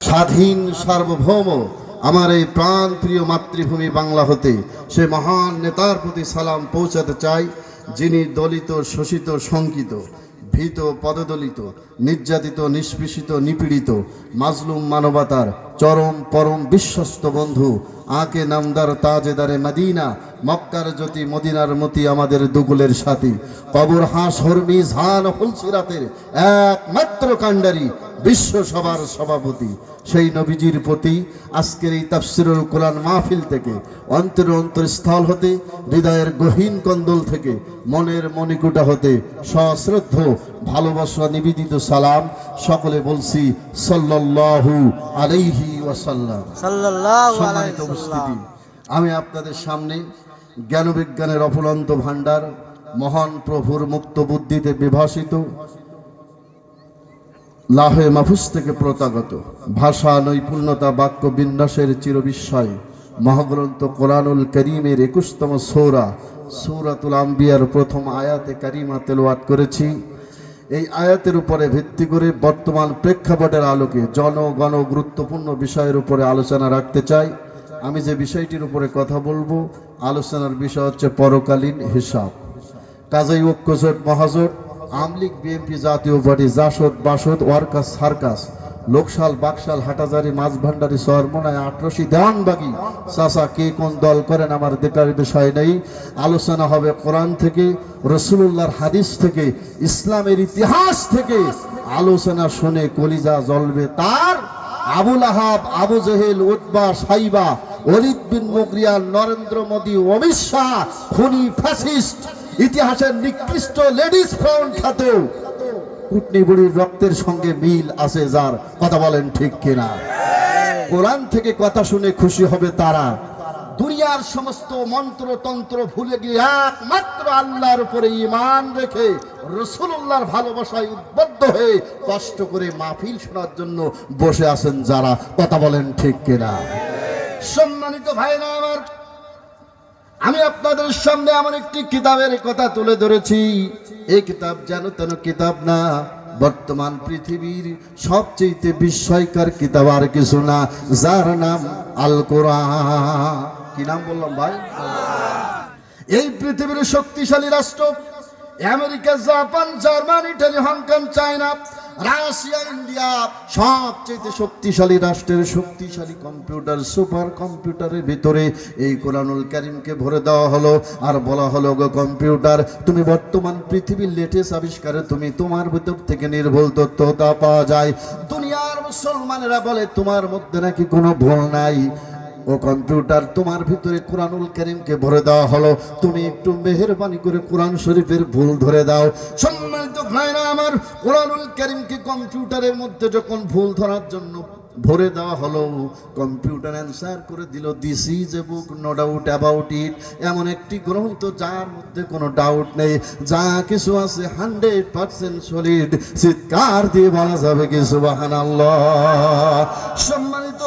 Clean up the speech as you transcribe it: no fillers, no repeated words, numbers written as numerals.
স্বাধীন সার্বভৌম আমার এই প্রাণ প্রিয় মাতৃভূমি বাংলা হতে সে মহান নেতার প্রতি সালাম পৌঁছাতে চাই, যিনি দলিত, শোষিত, শঙ্কিত, ভীত, পদদলিত, নির্যাতিত, নিষ্পেষিত, নিপীড়িত, মাজলুম মানবতার চরম পরম বিশ্বস্ত বন্ধু, আকে নামদার তাজেদারে মদিনা, মক্কার জ্যোতি, মদিনার মতি, আমাদের দুকুলের সাথী, কবর হাঁস হরমি ঝান ফুলসিরাতের একমাত্র কাণ্ডারি, বিশ্ব সভার সভাপতি, সেই নবীজির প্রতি আজকের এই তাফসিরুল কোরআন মাহফিল থেকে অন্তরস্থল হতে, হৃদয়ের গহীন কন্দল থেকে, মনের মণিকুটা হতে সশ্রদ্ধ ভালোবাসা নিবেদিত সালাম। সকলে বলছি সাল্লাল্লাহু আলাইহি ওয়াসাল্লাম। সম্মানিত উপস্থিতি, আমি আপনাদের সামনে জ্ঞানবিজ্ঞানের অফুরন্ত ভাণ্ডার, মহান প্রভুর মুক্ত বুদ্ধিতে বিভাসিত, লাহে মাহফুজ থেকে প্রত্যাগত, ভাষা নৈপুণ্যতা, বাক্য বিন্যাসের চিরবিস্ময় মহাগ্রন্থ কোরআনুল করিমের 21তম সূরা সূরাতুল আম্বিয়ার প্রথম আয়াতে কারিমা তেলাওয়াত করেছি। এই আয়াতের উপরে ভিত্তি করে বর্তমান প্রেক্ষাপটের আলোকে জনগণ গুরুত্বপূর্ণ বিষয়ের উপরে আলোচনা রাখতে চাই। আমি যে বিষয়টির উপরে কথা বলবো, আলোচনার বিষয় হচ্ছে পরকালীন হিসাব। কাজেই ঐক্যজোট, মহাজোট, আমলিগ, বিএনপি, জাতীয় পার্টি, জাসদ, বাসদ, ওয়ার্কাস, সার্কাস, লোকসাল, বাকশাল, হাটাজারি, মাঝভান্ডারি, সরমনায়, আটরশি, দেওয়ানবাগি, চাচা কে কোন দল করেন আমার দেখার বিষয় নেই। আলোচনা হবে কোরআন থেকে, রাসূলুল্লাহর হাদিস থেকে, ইসলামের ইতিহাস থেকে। আলোচনা শুনে কলিজা জ্বলবে তার। আবুল আহাব, আবু জেহেল, উতবা, সাইবা, ওয়ালিদ বিন মুগিরা, নরেন্দ্র মোদী, অমিত শাহ, খুনি, ফ্যাসিস্ট, ইতিহাসের নিকৃষ্ট লেডিস ফ্রন্ট খ্যাত কুটনি বুড়ির রক্তের সঙ্গে মিল আছে যার। কথা বলেন ঠিক কিনা? কোরআন থেকে কথা শুনে খুশি হবে তারা। দুনিয়ার সমস্ত মন্ত্র তন্ত্র ভুলে গিয়ে একমাত্র আল্লাহর উপরে ঈমান রেখে রাসূলুল্লাহর ভালোবাসায় উদ্বুদ্ধ হয়ে কষ্ট করে মাহফিল শোনার জন্য বসে আছেন যারা। কথা বলেন ঠিক কিনা? সম্মানিত ভাইরা আমার, আমি আপনাদের সামনে এমন একটি কিতাবের কথা তুলে ধরেছি। এই কিতাব যেন তেন কিতাব না, বর্তমান পৃথিবীর সবচেয়ে বিস্ময়কর কিতাব আর কিছু না, যার নাম আল কোরআন। কি নাম বললাম ভাই? এই পৃথিবীর শক্তিশালী রাষ্ট্র America, Japan, Germany, Italy, Hong Kong, China, Russia, India, সবচেয়ে শক্তিশালী রাষ্ট্রের শক্তিশালী কম্পিউটার, সুপার কম্পিউটারের ভিতরে এই কোরআনুল কারীমকে ভরে দেওয়া হলো। আর বলা হলো, গো কম্পিউটার, তুমি বর্তমান পৃথিবীর লেটেস্ট আবিষ্কারে তুমি তোমার ভিতর থেকে নির্ভুল তথ্যতা পাওয়া যায়। দুনিয়ার মুসলমানেরা বলে তোমার মধ্যে নাকি কোনো ভুল নাই। ও কম্পিউটার, তোমার ভিতরে কোরআনুল কারীমকে ভরে দেওয়া হলো, তুমি একটু মেহেরবানি করে কোরআন শরীফের ভুল ধরে দাও। সম্মানিত ভাইরা আমার, কোরআনুল কারীমকে কম্পিউটারের মধ্যে যখন ভুল ধরার জন্য ভরে দেওয়া হলো, কম্পিউটার অ্যান্সার করে দিল, this is a book, no doubt about it. এমন একটি গ্রন্থ যার মধ্যে কোনো ডাউট নেই, যা কিছু আছে 100% সলিড। চিৎকার দিয়ে বলা যাবে কি সুবহানাল্লাহ।